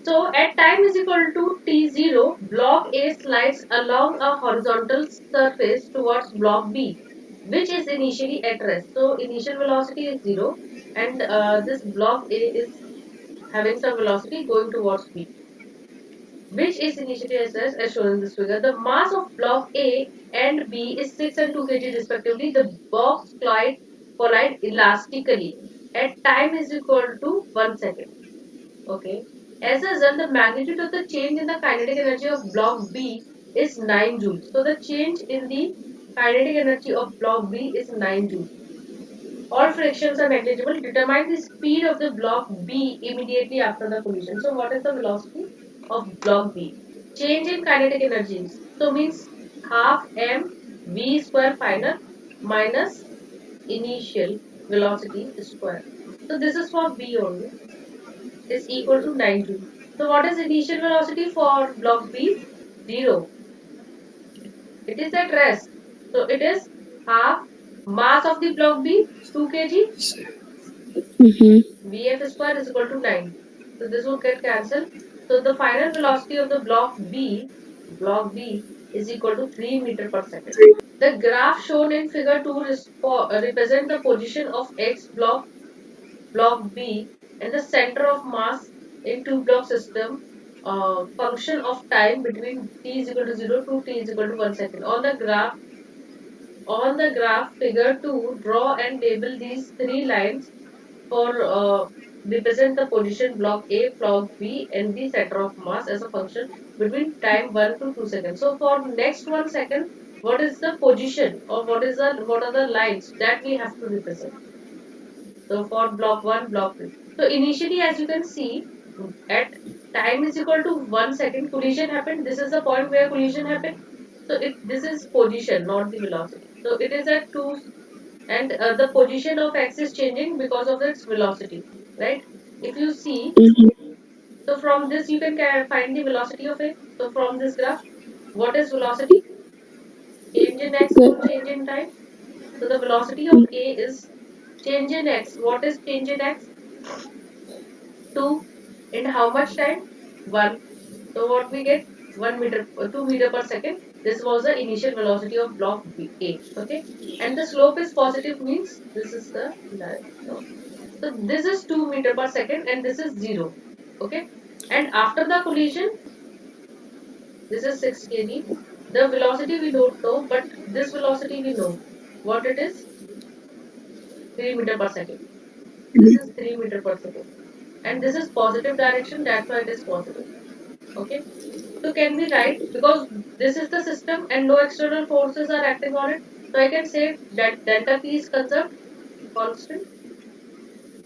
So at time is equal to t0, block A slides along a horizontal surface towards block B, which is initially at rest. So initial velocity is 0, and this block A is having some velocity going towards B, which is initially at rest as shown in this figure. The mass of block A and B is 6 and 2 kg respectively. The blocks collide elastically at time is equal to 1 second. Okay. As a result, the magnitude of the change in the kinetic energy of block B is 9 joules. So the change in the kinetic energy of block B is 9 joules. All frictions are negligible. Determine the speed of the block B immediately after the collision. So what is the velocity of block B? Change in kinetic energies. So means half m v square final minus initial velocity square. So this is for B only, is equal to 9 joules. So what is initial velocity for block B? 0. It is at rest. So it is half mass of the block B, 2 kg, Vf square is equal to 9. So this would get cancelled. So the final velocity of the block B is equal to 3 meter per second. The graph shown in figure 2 represent the position of X block B and the center of mass in two block system, function of time between t is equal to 0 to t is equal to 1 second. On the graph figure 2, draw and label these three lines for represent the position block A, block B and the center of mass as a function between time 1 to 2 seconds. So for next 1 second, what is the position or what are the lines that we have to represent? So for block 1, block 2. So initially, as you can see, at time is equal to 1 second, collision happened. This is the point where collision happened. So this is position, not the velocity. So it is at 2, and the position of x is changing because of its velocity, right? If you see, so from this you can find the velocity of a. So from this graph, what is velocity? Change in x or change in time. So the velocity of a is change in x. What is change in x? 2. In how much time? 1. So what we get? 1 meter, 2 meter per second. This was the initial velocity of block B, A. Okay. And the slope is positive, means this is the line. So this is 2 meter per second and this is 0. Okay. And after the collision, this is 6 kg. The velocity we don't know, but this velocity we know. What it is? 3 meter per second. This is 3 meter per second. And this is positive direction, that's why it is positive. Okay. So can we write, because this is the system and no external forces are acting on it, so I can say that delta p is conserved, constant,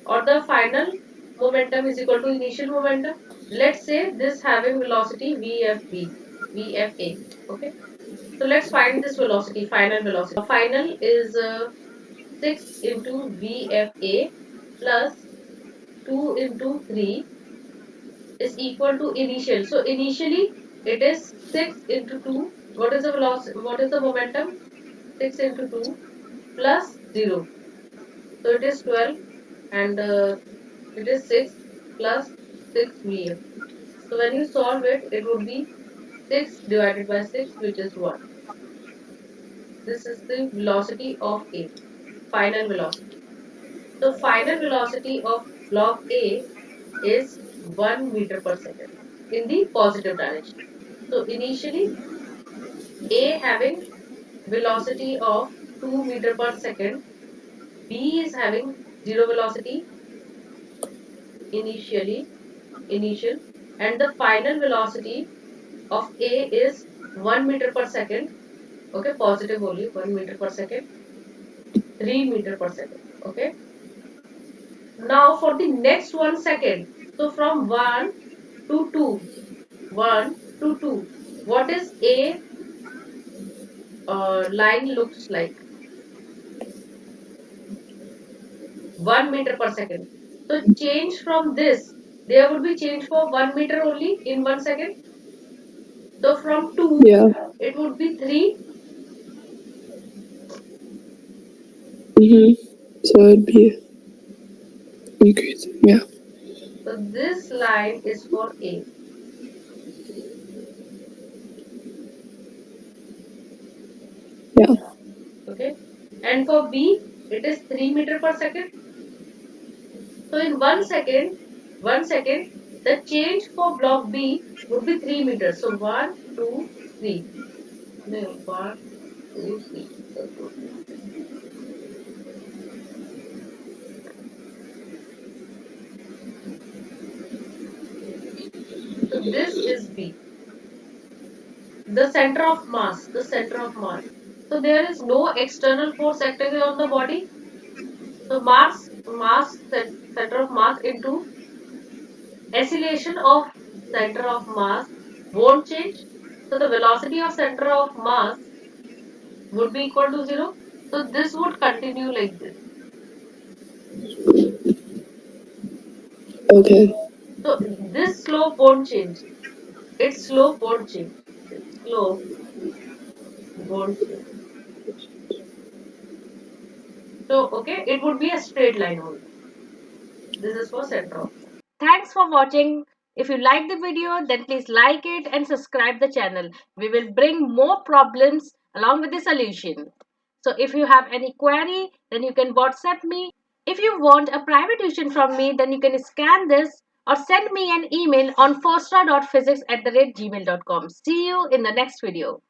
or the final momentum is equal to initial momentum. Let's say this having velocity VFA. Okay. So let's find this velocity, final velocity. Final is 6 into VFA plus 2 into 3 is equal to initial. So initially it is 6 into 2. What is the velocity? What is the momentum? 6 into 2 plus 0. So it is 12, and it is 6 plus 6 Vf. So when you solve it, it would be 6 divided by 6, which is 1. This is the velocity of A, final velocity. So final velocity of block A is 1 meter per second in the positive direction. So initially A having velocity of 2 meter per second, B is having 0 velocity initial, and the final velocity of A is 1 meter per second. Okay, positive only, 1 meter per second, 3 meter per second. Okay. Now for the next 1 second, so from 1 to 2, 1 to 2, what is A line looks like? 1 meter per second. So change from this, there would be change for 1 meter only in 1 second. So from 2, Yeah. it would be 3. So it'd be increasing. Yeah. So this line is for A. Yeah. Okay. And for B, it is 3 meter per second. So in 1 second, the change for block B would be 3 meters. So 1, 2, 3. No, 1, 2, 3. So 2, 3. So this is B. The center of mass. The center of mass. So there is no external force acting on the body. So center of mass into oscillation of center of mass won't change. So the velocity of center of mass would be equal to 0. So this would continue like this. Okay. So this slope won't change. Its slope won't change. Its slope won't change. So okay, it would be a straight line only. This is for center of mass. Thanks for watching. If you like the video, then please like it and subscribe the channel. We will bring more problems along with the solution. So if you have any query, then you can WhatsApp me. If you want a private tuition from me, then you can scan this or send me an email on forcetra.physicss@gmail.com. See you in the next video.